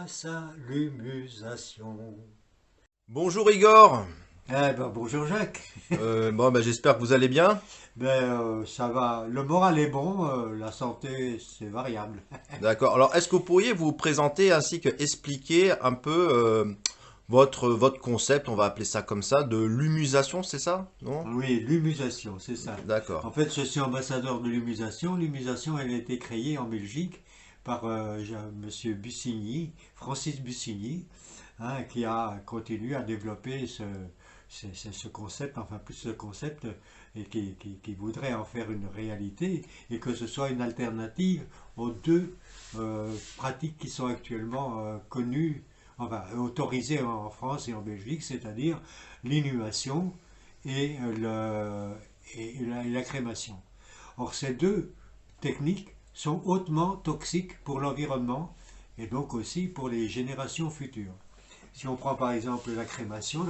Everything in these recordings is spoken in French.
passe à l'humusation. Bonjour Igor. Bonjour Jacques. J'espère que vous allez bien. Ça va, le moral est bon, la santé c'est variable. D'accord. Alors, est-ce que vous pourriez vous présenter ainsi que expliquer un peu votre concept, on va appeler ça comme ça, de l'humusation, c'est ça? Non? Oui, l'humusation, c'est ça. D'accord. En fait, je suis ambassadeur de l'humusation. L'humusation, elle a été créée en Belgique par Monsieur Bussigny, Francis Bussigny, hein, qui a continué à développer ce concept, enfin plus ce concept, et qui voudrait en faire une réalité, et que ce soit une alternative aux deux pratiques qui sont actuellement connues, enfin autorisées en France et en Belgique, c'est-à-dire l'inhumation et la crémation. Or, ces deux techniques sont hautement toxiques pour l'environnement et donc aussi pour les générations futures. Si on prend par exemple la crémation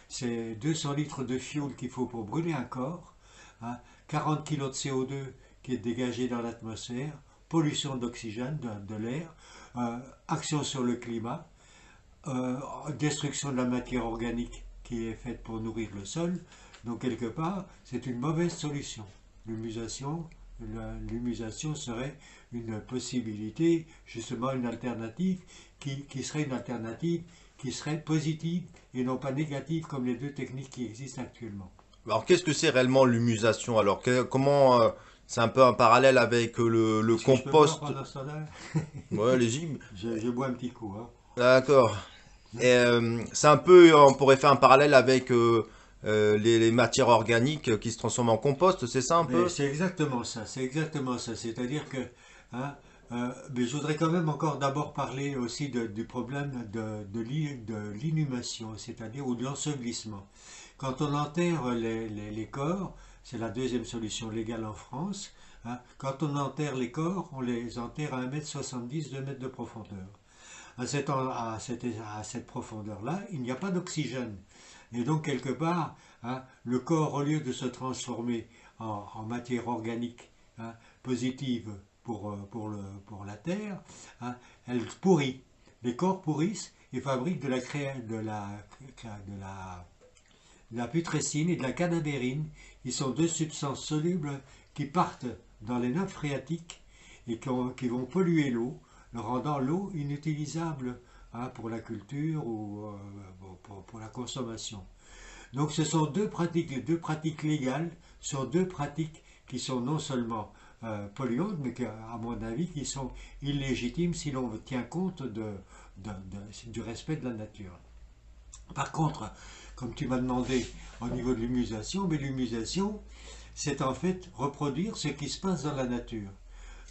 c'est 200 litres de fioul qu'il faut pour brûler un corps, hein, 40 kg de CO2 qui est dégagé dans l'atmosphère, pollution d'oxygène, de l'air, action sur le climat, euh, destruction de la matière organique qui est faite pour nourrir le sol. Donc quelque part, c'est une mauvaise solution. L'humusation, l'humusation serait une possibilité, justement une alternative qui serait une alternative qui serait positive et non pas négative comme les deux techniques qui existent actuellement. Alors, qu'est-ce que c'est réellement l'humusation? Alors, comment c'est un peu un parallèle avec le Est-ce que je peux boire compost? pendant ce temps-là? Ouais, allez-y. Je bois un petit coup. Hein. D'accord. Et c'est un peu, on pourrait faire un parallèle avec les matières organiques qui se transforment en compost, c'est ça un Mais peu? c'est exactement ça, c'est exactement ça. C'est-à-dire que, hein, mais je voudrais quand même encore d'abord parler aussi du problème de l'inhumation, c'est-à-dire ou de l'ensevelissement. Quand on enterre les corps, c'est la deuxième solution légale en France, hein, quand on enterre les corps, on les enterre à 1,70 m, 2 mètres de profondeur. À cette profondeur-là, il n'y a pas d'oxygène. Et donc, quelque part, hein, le corps, au lieu de se transformer en matière organique hein, positive pour la Terre, hein, elle pourrit. Les corps pourrissent et fabriquent de la putrescine et de la cadavérine. Ils sont deux substances solubles qui partent dans les nappes phréatiques et qui vont polluer l'eau, rendant l'eau inutilisable hein, pour la culture ou pour la consommation. Donc ce sont deux pratiques légales, sont deux pratiques qui sont non seulement polluantes, mais à mon avis qui sont illégitimes si l'on tient compte du respect de la nature. Par contre, comme tu m'as demandé au niveau de l'humusation, mais l'humusation, c'est en fait reproduire ce qui se passe dans la nature.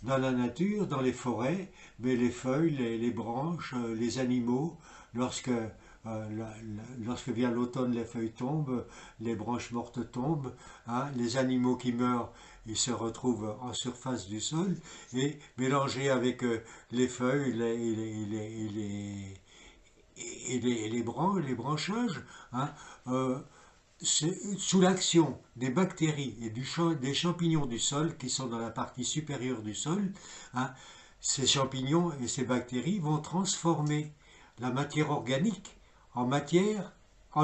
Dans la nature, dans les forêts, mais les feuilles, les branches, les animaux, lorsque vient l'automne, les feuilles tombent, les branches mortes tombent, hein, les animaux qui meurent, ils se retrouvent en surface du sol et mélangés avec les feuilles les branchages, hein, euh, sous l'action des bactéries et des champignons du sol qui sont dans la partie supérieure du sol, hein, ces champignons et ces bactéries vont transformer la matière organique en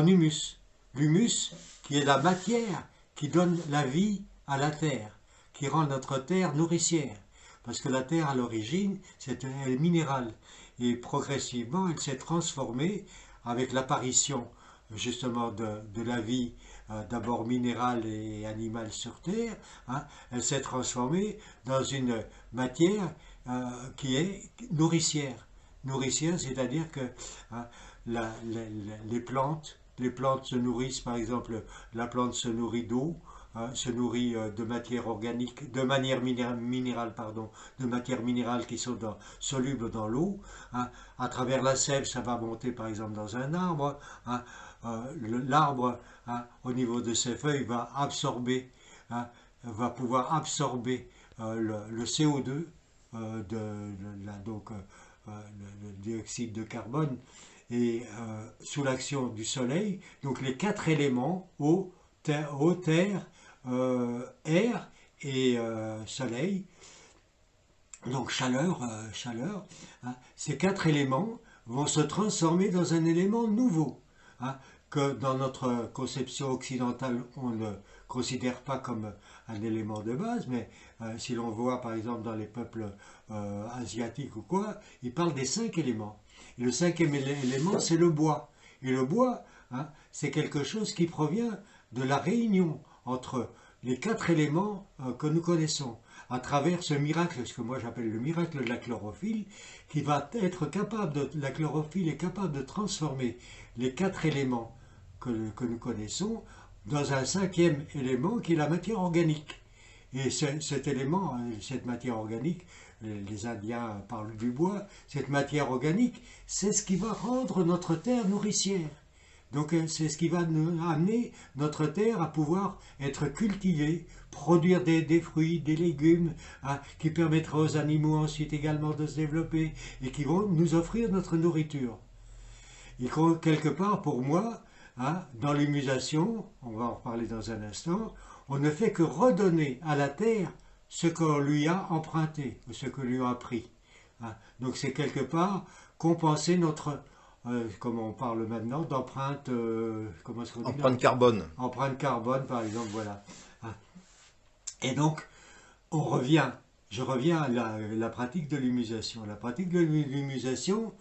humus. L'humus qui est la matière qui donne la vie à la terre, qui rend notre terre nourricière. Parce que la terre à l'origine, elle est minérale. Et progressivement, elle s'est transformée avec l'apparition justement de la vie d'abord minérale et animale sur Terre, hein, elle s'est transformée dans une matière qui est nourricière. Nourricière, c'est-à-dire que hein, les plantes se nourrissent, par exemple, la plante se nourrit d'eau, hein, se nourrit de matière organique, de manière minérale, pardon, de matières minérales qui sont solubles dans l'eau. Hein. À travers la sève, ça va monter par exemple dans un arbre. Hein. L'arbre, hein, au niveau de ses feuilles, hein, va pouvoir absorber le CO2, donc le dioxyde de carbone, et sous l'action du soleil. Donc les quatre éléments, eau, terre, air et soleil, Donc chaleur, hein, ces quatre éléments vont se transformer dans un élément nouveau, hein, que dans notre conception occidentale on ne considère pas comme un élément de base, mais si l'on voit par exemple dans les peuples asiatiques ou quoi, ils parlent des cinq éléments. Et le cinquième élément, c'est le bois. Et le bois, hein, c'est quelque chose qui provient de la réunion entre les quatre éléments que nous connaissons à travers ce miracle, ce que moi j'appelle le miracle de la chlorophylle, qui va être capable la chlorophylle est capable de transformer les quatre éléments que nous connaissons dans un cinquième élément qui est la matière organique. Et cet élément, cette matière organique, les Indiens parlent du bois, cette matière organique, c'est ce qui va rendre notre terre nourricière. Donc c'est ce qui va nous amener notre terre à pouvoir être cultivée, produire des fruits, des légumes, hein, qui permettra aux animaux ensuite également de se développer et qui vont nous offrir notre nourriture. Et quelque part pour moi, hein, dans l'humusation, on va en reparler dans un instant, on ne fait que redonner à la terre ce qu'on lui a emprunté, ce que lui a appris. Hein. Donc c'est quelque part compenser notre, comme on parle maintenant, d'empreinte, comment est-ce qu'on dit là? Empreinte carbone. Empreinte carbone par exemple, voilà. Hein. Et donc je reviens à la pratique de l'humusation. La pratique de l'humusation,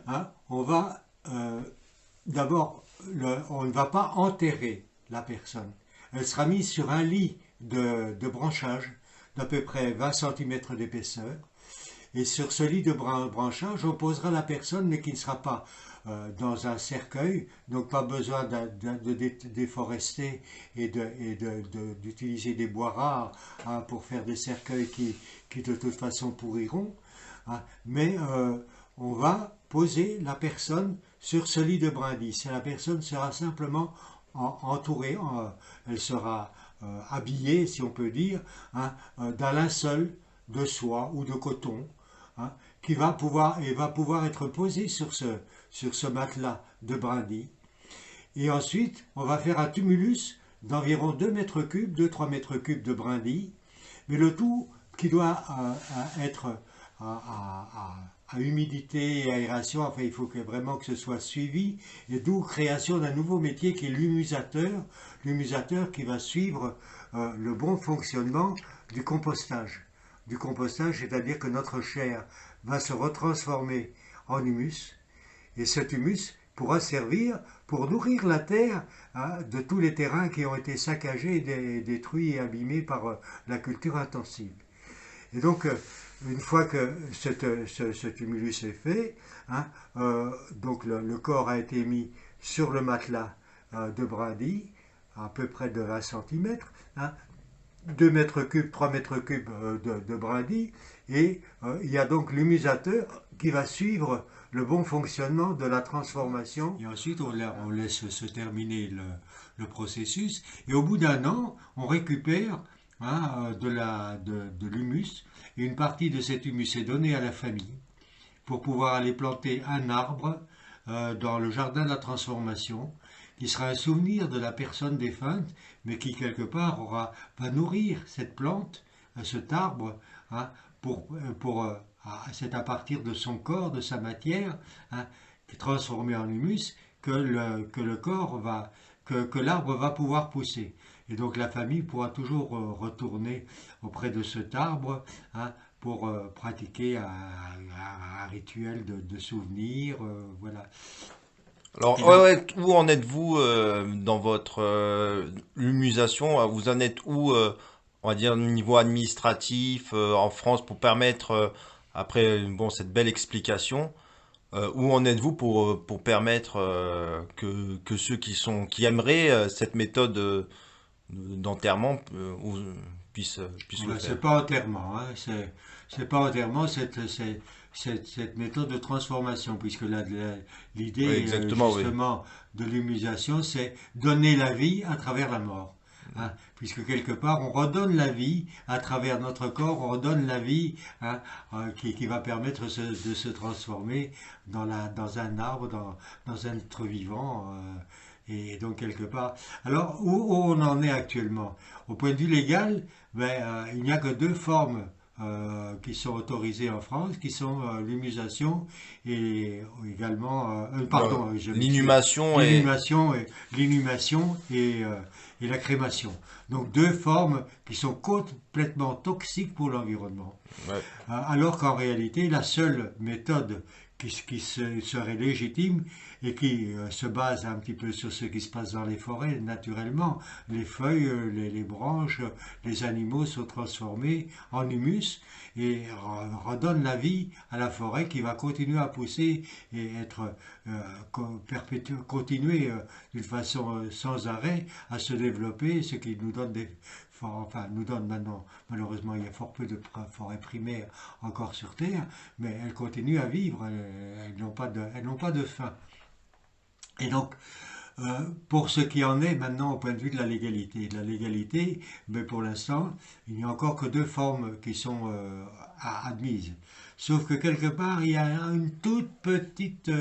hein, on va d'abord, on ne va pas enterrer la personne. Elle sera mise sur un lit de branchage d'à peu près 20 cm d'épaisseur. Et sur ce lit de branchage, on posera la personne, mais qui ne sera pas dans un cercueil, donc pas besoin de déforester et d'utiliser des bois rares, hein, pour faire des cercueils qui de toute façon pourriront. Hein. Mais on va poser la personne sur ce lit de brindis. Et la personne sera simplement entourée, elle sera habillée, si on peut dire, hein, d'un linceul de soie ou de coton, hein, qui va pouvoir être posé sur ce matelas de brindis. Et ensuite, on va faire un tumulus d'environ 2 mètres cubes, 2-3 mètres cubes de brindilles, mais le tout qui doit être à humidité et aération, enfin il faut vraiment que ce soit suivi, et d'où création d'un nouveau métier qui est l'humusateur qui va suivre le bon fonctionnement du compostage. Du compostage, c'est-à-dire que notre chair va se retransformer en humus, et cet humus pourra servir pour nourrir la terre, hein, de tous les terrains qui ont été saccagés, détruits et abîmés par la culture intensive. Et donc, une fois que ce tumulus est fait, hein, donc le corps a été mis sur le matelas de brindilles, à peu près de 20 cm, hein, 2 mètres cubes, 3 mètres cubes de brindilles, et il y a donc l'humusateur qui va suivre le bon fonctionnement de la transformation. Et ensuite, on laisse se terminer le processus, et au bout d'un an, on récupère, hein, de l'humus, et une partie de cet humus est donnée à la famille pour pouvoir aller planter un arbre dans le jardin de la transformation, qui sera un souvenir de la personne défunte, mais qui quelque part va nourrir cette plante, cet arbre, hein, c'est à partir de son corps, de sa matière, hein, transformée en humus, que que l'arbre va pouvoir pousser. Et donc la famille pourra toujours retourner auprès de cet arbre, hein, pour pratiquer un rituel de souvenir, voilà. Alors, Et donc, où en êtes-vous dans votre humusation? Vous en êtes où, on va dire, au niveau administratif en France pour permettre, après bon, cette belle explication, où en êtes-vous pour permettre que ceux qui aimeraient cette méthode d'enterrement puissent le voilà, faire? c'est pas enterrement, hein, c'est pas enterrement, cette méthode de transformation, puisque Oui, l'idée exactement, oui. justement de l'humusation, c'est donner la vie à travers la mort. Hein, puisque quelque part, on redonne la vie à travers notre corps, on redonne la vie, hein, qui va permettre de se transformer dans un arbre, dans un être vivant. Et donc quelque part. Alors, où on en est actuellement? Au point de vue légal, ben, il n'y a que deux formes qui sont autorisées en France, qui sont l'humusation et également, pardon, je m'excuse, L'inhumation et... l'inhumation et la crémation. Donc deux formes qui sont complètement toxiques pour l'environnement. Ouais. Alors qu'en réalité, la seule méthode serait légitime et qui se base un petit peu sur ce qui se passe dans les forêts, naturellement, les feuilles, les branches, les animaux sont transformés en humus et redonnent la vie à la forêt qui va continuer à pousser et être continuer d'une façon sans arrêt à se développer, ce qui nous donne enfin, nous donne maintenant, malheureusement, il y a fort peu de forêts primaires encore sur Terre, mais elles continuent à vivre, elles n'ont pas de fin. Et donc, pour ce qui en est maintenant au point de vue de la légalité. De la légalité, mais pour l'instant, il n'y a encore que deux formes qui sont admises. Sauf que quelque part, il y a une toute petite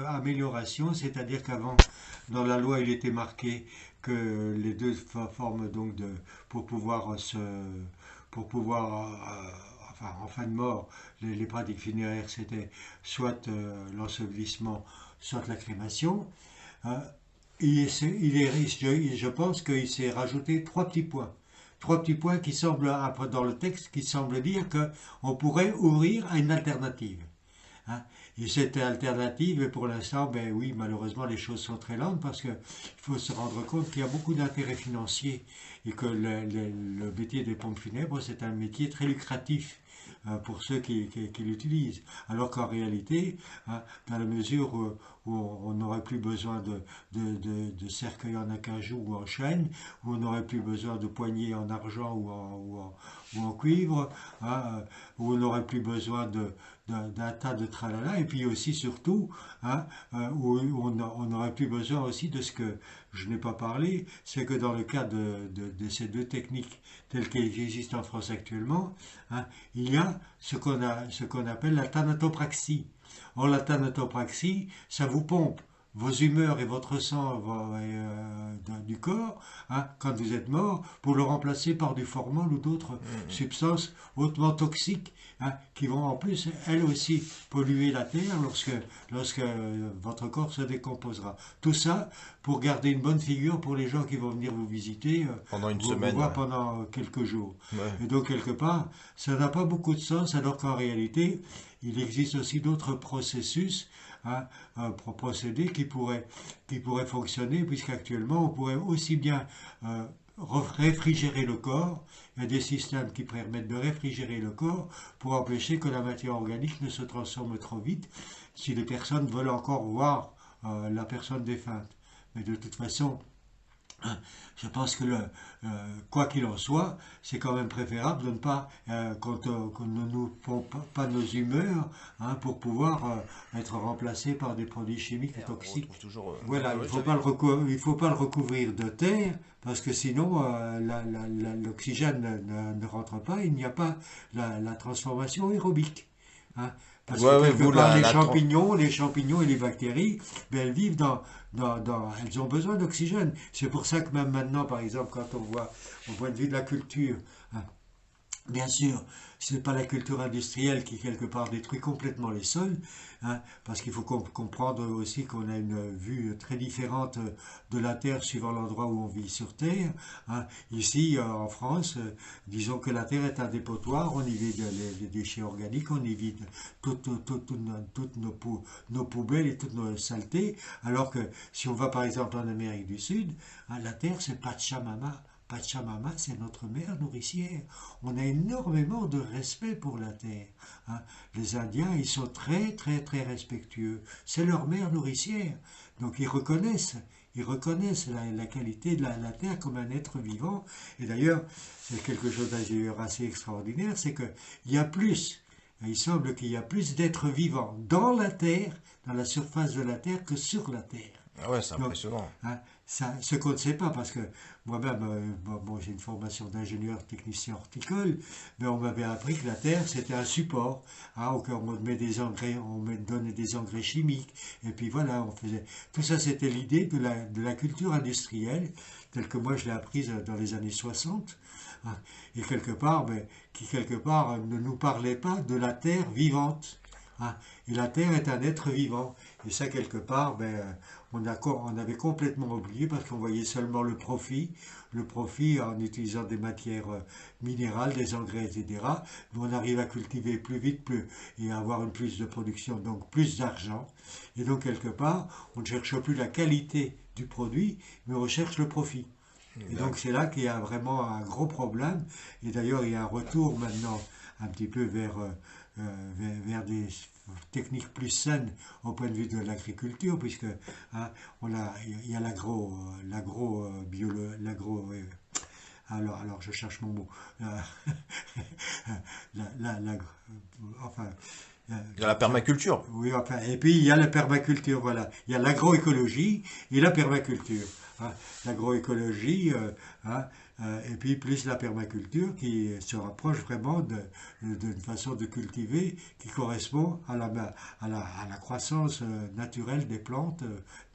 amélioration, c'est-à-dire qu'avant, dans la loi, il était marqué que les deux formes donc pour pouvoir enfin en fin de mort, les pratiques funéraires c'était soit l'ensevelissement, soit la crémation. Euh, je pense qu'il s'est rajouté trois petits points. Trois petits points qui semblent, après dans le texte, qui semblent dire qu'on pourrait ouvrir à une alternative. Hein. Et cette alternative, pour l'instant, ben oui, malheureusement, les choses sont très lentes parce qu'il faut se rendre compte qu'il y a beaucoup d'intérêts financiers et que le métier des pompes funèbres, c'est un métier très lucratif pour ceux qui l'utilisent. Alors qu'en réalité, hein, dans la mesure où on n'aurait plus besoin de cercueil en acajou ou en chêne, où on n'aurait plus besoin de poignées en argent ou en cuivre, hein, où on n'aurait plus besoin d'un tas de tralala, et puis aussi surtout, hein, où on n'aurait plus besoin aussi de ce que je n'ai pas parlé, c'est que dans le cas de ces deux techniques telles qu'elles existent en France actuellement, hein, il y a ce qu'on appelle la thanatopraxie. Or, la thanatopraxie, ça vous pompe vos humeurs et votre sang du corps, hein, quand vous êtes mort, pour le remplacer par du formol ou d'autres substances hautement toxiques, hein, qui vont en plus, elles aussi, polluer la terre lorsque votre corps se décomposera. Tout ça pour garder une bonne figure pour les gens qui vont venir vous visiter, Pendant une vous semaine, voir ouais. pendant quelques jours. Ouais. Et donc, quelque part, ça n'a pas beaucoup de sens, alors qu'en réalité, il existe aussi d'autres processus, hein, procédés qui pourraient fonctionner, puisqu'actuellement, on pourrait aussi bien réfrigérer le corps. Il y a des systèmes qui permettent de réfrigérer le corps pour empêcher que la matière organique ne se transforme trop vite si les personnes veulent encore voir la personne défunte. Mais de toute façon, je pense que quoi qu'il en soit, c'est quand même préférable de ne pas qu'on ne nous pompe pas nos humeurs, hein, pour pouvoir être remplacés par des produits chimiques Et on toxiques. retrouve toujours. Voilà, Ouais, ouais, j'avais. il faut pas le recouvrir de terre parce que sinon l'oxygène ne rentre pas, il n'y a pas la transformation aérobique. Hein. Parce que Ouais, ouais, quelque vous, part, la les champignons et les bactéries, ben, elles vivent elles ont besoin d'oxygène. C'est pour ça que même maintenant, par exemple, quand on voit au point de vue de la culture, hein, bien sûr, ce n'est pas la culture industrielle qui, quelque part, détruit complètement les sols, hein, parce qu'il faut comprendre aussi qu'on a une vue très différente de la Terre suivant l'endroit où on vit sur Terre. Hein. Ici, en France, disons que la Terre est un dépotoir, on y vide les déchets organiques, on y vide toutes nos poubelles et toutes nos saletés, alors que si on va par exemple en Amérique du Sud, hein, la Terre c'est Pachamama. Pachamama, c'est notre mère nourricière. On a énormément de respect pour la terre. Hein. Les Indiens, ils sont très, très, très respectueux. C'est leur mère nourricière. Donc ils reconnaissent la qualité de la terre comme un être vivant. Et d'ailleurs, c'est quelque chose d'ailleurs assez extraordinaire, c'est qu'il y a plus. Il semble qu'il y a plus d'êtres vivants dans la terre, dans la surface de la terre, que sur la terre. Ah ouais, c'est Donc, impressionnant. hein, ce qu'on ne sait pas, parce que moi-même, j'ai une formation d'ingénieur technicien horticole, mais on m'avait appris que la terre, c'était un support. Hein, on met des engrais, donnait des engrais chimiques, et puis voilà, on faisait. Tout ça, c'était l'idée de la culture industrielle, telle que moi je l'ai apprise dans les années 60, hein, et quelque part, qui quelque part ne nous parlait pas de la terre vivante. Hein. Et la terre est un être vivant. Et ça, quelque part, on avait complètement oublié parce qu'on voyait seulement le profit en utilisant des matières minérales, des engrais, etc. Mais on arrive à cultiver plus vite et à avoir une plus de production, donc plus d'argent. Et donc, quelque part, on ne cherche plus la qualité du produit, mais on recherche le profit. Et donc, D'accord. c'est là qu'il y a vraiment un gros problème. Et d'ailleurs, il y a un retour maintenant un petit peu vers des techniques plus saines au point de vue de l'agriculture, puisque hein, il y a alors je cherche mon mot. La- la- la- enfin, Il y a la permaculture. oui, enfin, et puis il y a la permaculture, voilà. Il y a l'agroécologie et la permaculture. Hein. L'agroécologie, hein, et puis plus la permaculture qui se rapproche vraiment d'une façon de cultiver qui correspond à la croissance naturelle des plantes,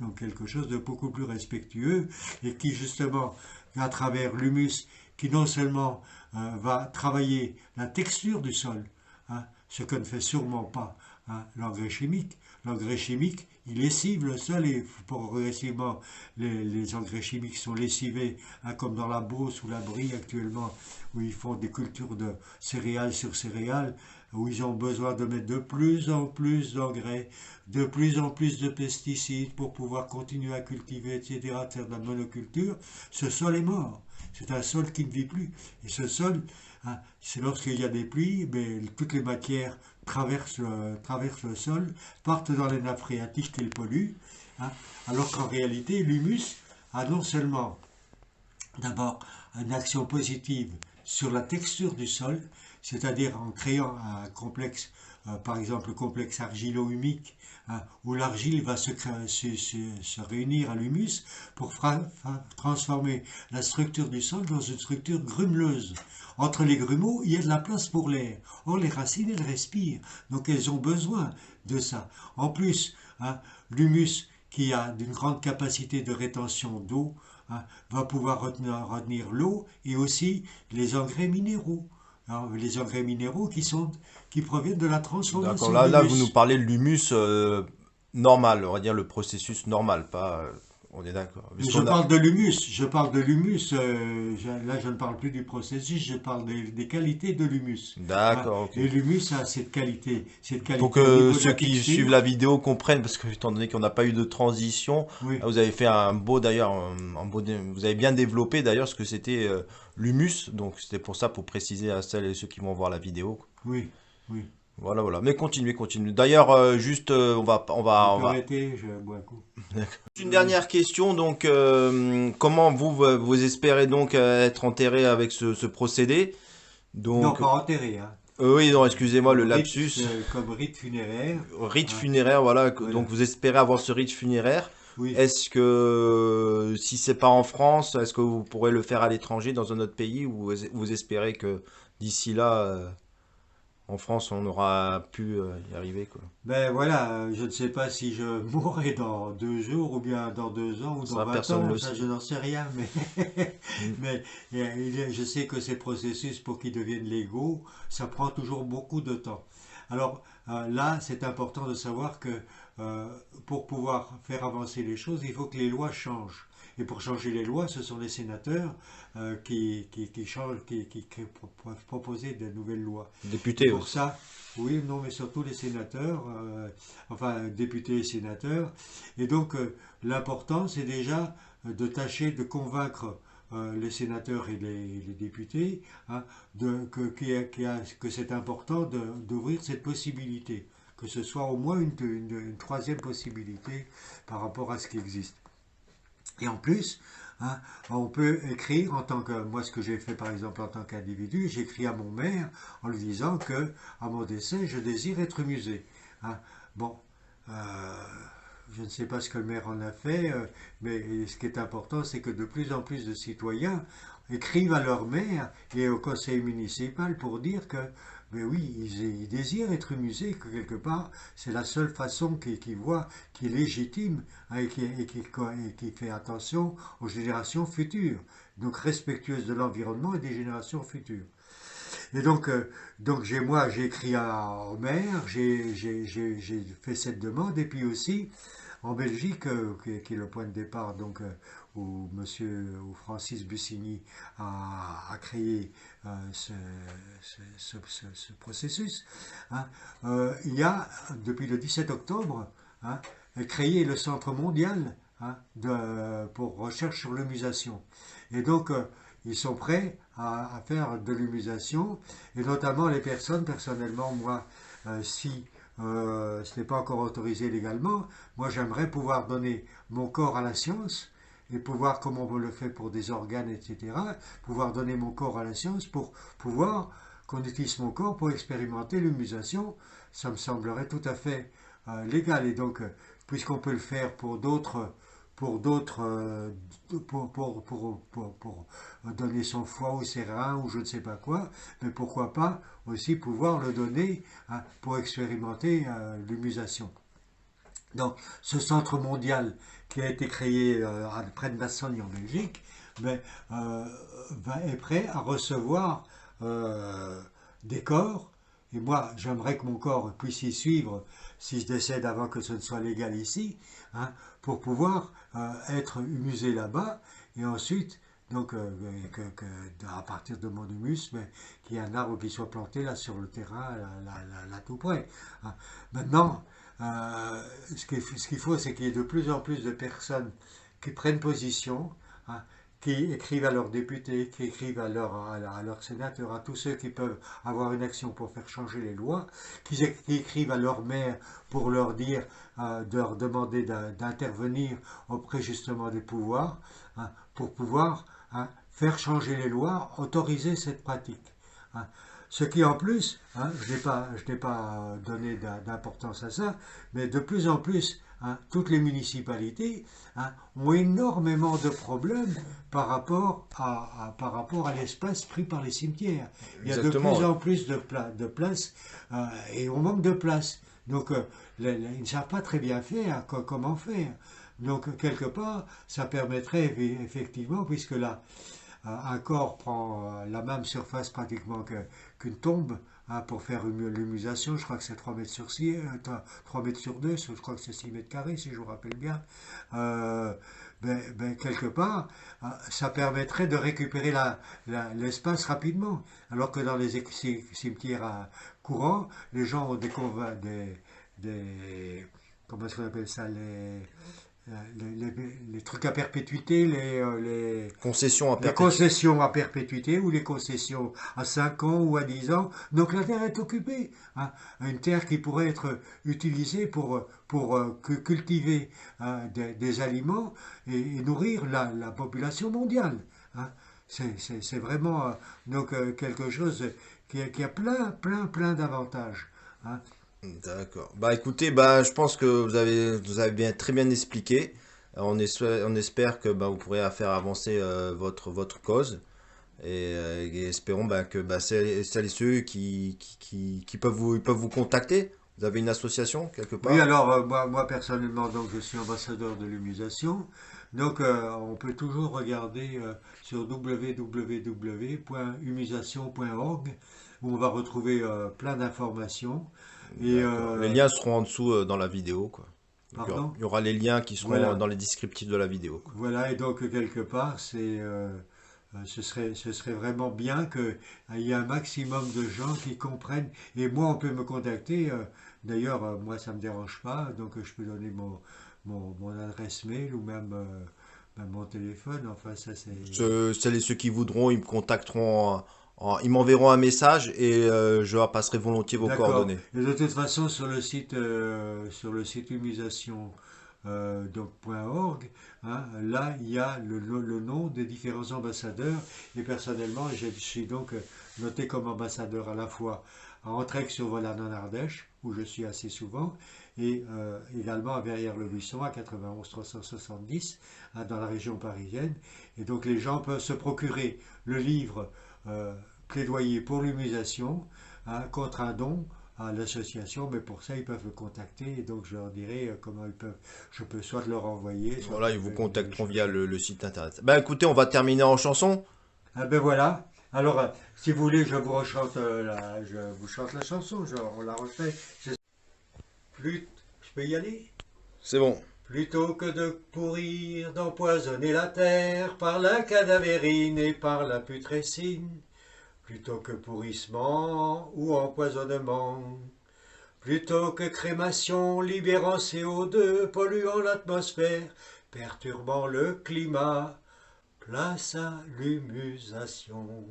donc quelque chose de beaucoup plus respectueux et qui justement, à travers l'humus, qui non seulement va travailler la texture du sol, hein, ce que ne fait sûrement pas hein, l'engrais chimique. L'engrais chimique, il lessive le sol et progressivement les engrais chimiques sont lessivés, hein, comme dans la Beauce ou la Brie actuellement, où ils font des cultures de céréales sur céréales, où ils ont besoin de mettre de plus en plus d'engrais, de plus en plus de pesticides pour pouvoir continuer à cultiver, etc., faire de la monoculture. Ce sol est mort. C'est un sol qui ne vit plus. Et ce sol, hein, c'est lorsqu'il y a des pluies, mais toutes les matières traversent le sol, partent dans les nappes phréatiques qu'ils polluent, hein, alors qu'en réalité, l'humus a non seulement d'abord une action positive sur la texture du sol, c'est-à-dire en créant un complexe, par exemple le complexe argilo-humique, hein, où l'argile va se réunir à l'humus pour transformer la structure du sol dans une structure grumeleuse. Entre les grumeaux, il y a de la place pour l'air. Or, les racines, elles respirent, donc elles ont besoin de ça. En plus, hein, l'humus, qui a d'une grande capacité de rétention d'eau, hein, va pouvoir retenir l'eau et aussi les engrais minéraux. Alors, les engrais minéraux qui proviennent de la D'accord. transformation de Là, vous nous l'humus. parlez de l'humus normal, on va dire le processus normal, pas. On est d'accord. Mais Puisqu'on a. je parle de l'humus, là je ne parle plus du processus, je parle des qualités de l'humus. Hein. D'accord, ok. Et l'humus a cette Pour qualité au que niveau de ceux la qui suivent texture. la vidéo comprennent, parce que étant donné qu'on n'a pas eu de transition, Oui, vous avez fait un beau d'ailleurs, vous avez bien développé d'ailleurs ce que c'était l'humus, donc c'était pour ça, pour préciser à celles et ceux qui vont voir la vidéo. oui, oui. Voilà, voilà. Mais continuez, continuez. D'ailleurs, juste, Je on peux va. arrêter, je bois un coup. Une Oui. dernière question, donc, comment vous espérez donc être enterré avec ce procédé? Non, Donc, pas enterré, hein. oui, non, excusez-moi le Comme rite, lapsus. comme rite funéraire. Rite Hein. funéraire, voilà. Donc, Voilà. vous espérez avoir ce rite funéraire. Oui. Est-ce que, si c'est pas en France, est-ce que vous pourrez le faire à l'étranger, dans un autre pays, ou vous espérez que d'ici là, en France, on aura pu y arriver, quoi. Ben voilà, je ne sais pas si je mourrai dans 2 jours ou bien dans 2 ans ou dans Ça, 20 personne ne ans, le ça sait. je n'en sais rien, mais, Mm. mais je sais que ces processus pour qu'ils deviennent légaux, ça prend toujours beaucoup de temps. Alors là, c'est important de savoir que euh, pour pouvoir faire avancer les choses, il faut que les lois changent. Et pour changer les lois, ce sont les sénateurs qui changent, qui peuvent proposer de nouvelles lois. Et Député pour aussi. ça, oui, non, mais surtout les sénateurs, enfin députés et sénateurs. Et donc, l'important, c'est déjà de tâcher de convaincre les sénateurs et les députés hein, que c'est important d'ouvrir cette possibilité, que ce soit au moins une troisième possibilité par rapport à ce qui existe. Et en plus, hein, on peut écrire en tant que, moi ce que j'ai fait par exemple en tant qu'individu, j'écris à mon maire en lui disant que à mon décès, je désire être musée. Hein. Bon, euh, je ne sais pas ce que le maire en a fait, mais ce qui est important, c'est que de plus en plus de citoyens écrivent à leur maire et au conseil municipal pour dire que, mais oui, ils désirent être musées, que quelque part, c'est la seule façon qu'ils voient, qui est légitime, hein, et qui fait attention aux générations futures, donc respectueuse de l'environnement et des générations futures. Et donc j'ai écrit au maire, j'ai fait cette demande, et puis aussi en Belgique, qui est le point de départ, où où Francis Bussigny a créé ce, ce processus, hein, il y a, depuis le 17 octobre, hein, créé le Centre mondial, hein, pour recherche sur l'humusation. Et donc, ils sont prêts à faire de l'humusation, et notamment les personnes, personnellement, moi, si ce n'est pas encore autorisé légalement, moi j'aimerais pouvoir donner mon corps à la science, et pouvoir, comme on le fait pour des organes, etc., pouvoir donner mon corps à la science pour pouvoir qu'on utilise mon corps pour expérimenter l'humusation. Ça me semblerait tout à fait légal. Et donc, puisqu'on peut le faire pour d'autres, pour donner son foie ou ses reins ou je ne sais pas quoi, mais pourquoi pas aussi pouvoir le donner, hein, pour expérimenter l'humusation. Donc, ce centre mondial qui a été créé près de Bastogne en Belgique, mais, est prêt à recevoir des corps. Et moi, j'aimerais que mon corps puisse y suivre si je décède avant que ce ne soit légal ici, hein, pour pouvoir être humusé là-bas. Et ensuite, donc, à partir de mon humus, mais qu'il y ait un arbre qui soit planté là sur le terrain, là tout près, hein. Maintenant, ce qu'il faut, c'est qu'il y ait de plus en plus de personnes qui prennent position, hein, qui écrivent à leurs députés, qui écrivent à leurs sénateurs, à tous ceux qui peuvent avoir une action pour faire changer les lois, qui écrivent à leurs maires pour leur dire, de leur demander d'intervenir auprès justement des pouvoirs, hein, pour pouvoir, hein, faire changer les lois, autoriser cette pratique, hein. Ce qui en plus, hein, je n'ai pas donné d'importance à ça, mais de plus en plus, hein, toutes les municipalités, hein, ont énormément de problèmes par rapport à l'espace pris par les cimetières. Il y a de Exactement, plus ouais. en plus de places, et on manque de place. Donc, ils ne savent pas très bien faire, comment faire. Donc, quelque part, ça permettrait effectivement, puisque là, un corps prend la même surface pratiquement qu'une tombe, hein, pour faire l'humusation. Je crois que c'est 3 mètres sur 6, 3 mètres sur 2, je crois que c'est 6 mètres carrés si je me rappelle bien. Euh, quelque part, ça permettrait de récupérer l'espace rapidement. Alors que dans les cimetières courants, les gens ont comment est-ce qu'on appelle ça, les trucs à perpétuité, Concession à les perpétuité. concessions à perpétuité ou les concessions à 5 ans ou à 10 ans. Donc la terre est occupée, hein. Une terre qui pourrait être utilisée pour cultiver des aliments et nourrir la population mondiale, hein. C'est vraiment quelque chose qui a plein d'avantages, hein. D'accord. Bah écoutez, bah je pense que vous avez bien très bien expliqué. On espère que bah, vous pourrez faire avancer votre cause et espérons bah, que bah, celles et ceux qui ils peuvent vous contacter. Vous avez une association quelque Oui, part? alors moi personnellement, donc je suis ambassadeur de l'humusation. Donc on peut toujours regarder sur www.humusation.org où on va retrouver plein d'informations. Et D'accord. Les liens seront en dessous dans la vidéo, quoi. pardon? Il y aura les liens qui seront Voilà, dans les descriptifs de la vidéo, quoi. voilà. Et donc quelque part, ce serait vraiment bien qu'il y ait un maximum de gens qui comprennent. Et moi, on peut me contacter. D'ailleurs, moi, ça ne me dérange pas. Donc, je peux donner mon adresse mail ou même mon téléphone. Enfin, ça, c'est. Celles et ceux qui voudront, ils me contacteront, ils m'enverront un message et je leur passerai volontiers vos D'accord. coordonnées. Et de toute façon, sur le site humusation, .org, hein, là, il y a le nom des différents ambassadeurs. Et personnellement, je suis donc noté comme ambassadeur à la fois à Entraigue-sur-Volane en Ardèche, où je suis assez souvent, et également à Verrières-le-Buisson, à 91 370, hein, dans la région parisienne. Et donc les gens peuvent se procurer le livre Plaidoyer pour l'humusation, hein, contre un don à l'association, mais pour ça ils peuvent me contacter, et donc je leur dirai comment ils peuvent, je peux soit leur envoyer, soit Voilà, ils ils vous peuvent venir le contacteront via chercher. le site internet. Ben écoutez, on va terminer en chanson. Ah ben voilà. Alors, si vous voulez, je vous chante la chanson, on la refait. Je peux y aller? C'est bon. Plutôt que de pourrir, d'empoisonner la terre par la cadavérine et par la putrécine, plutôt que pourrissement ou empoisonnement, plutôt que crémation libérant CO2, polluant l'atmosphère, perturbant le climat, place à l'humusation.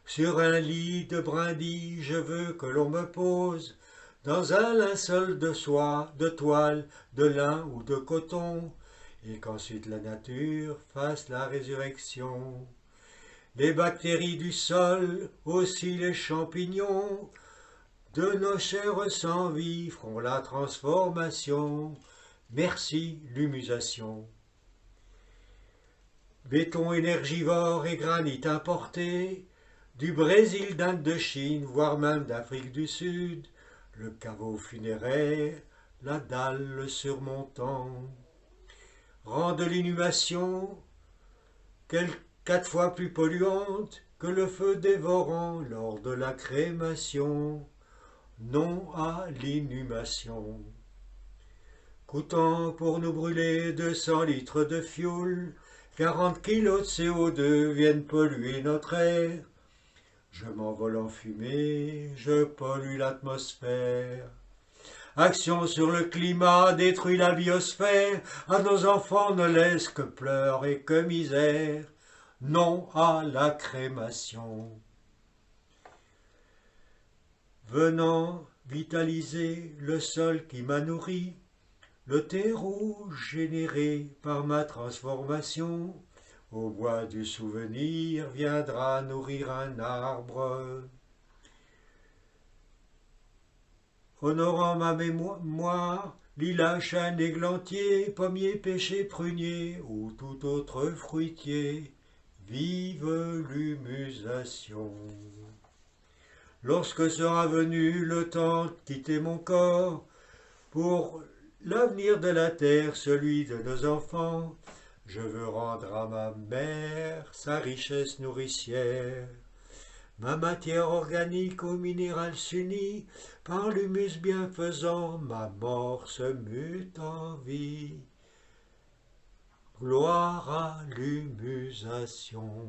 Sur un lit de brindilles, je veux que l'on me pose, dans un linceul de soie, de toile, de lin ou de coton, et qu'ensuite la nature fasse la résurrection. Les bactéries du sol, aussi les champignons, de nos chairs sans vie feront la transformation. Merci l'humusation. Béton énergivore et granit importé, du Brésil, d'Inde, de Chine, voire même d'Afrique du Sud, le caveau funéraire, la dalle surmontant, rend de l'inhumation quatre fois plus polluante que le feu dévorant lors de la crémation. Non à l'inhumation. Coûtant pour nous brûler 200 litres de fioul, 40 kilos de CO2 viennent polluer notre air. Je m'envole en fumée, je pollue l'atmosphère. Action sur le climat détruit la biosphère, à nos enfants ne laisse que pleurs et que misère. Non à la crémation. Venant vitaliser le sol qui m'a nourri, le terreau généré par ma transformation, au bois du souvenir viendra nourrir un arbre. Honorant ma mémoire, lilas, chêne, églantier, pommier, pêcher, prunier, ou tout autre fruitier, vive l'humusation. Lorsque sera venu le temps de quitter mon corps, pour l'avenir de la terre, celui de nos enfants, je veux rendre à ma mère sa richesse nourricière. Ma matière organique au minéral s'unit, par l'humus bienfaisant, ma mort se mute en vie. Gloire à l'humusation.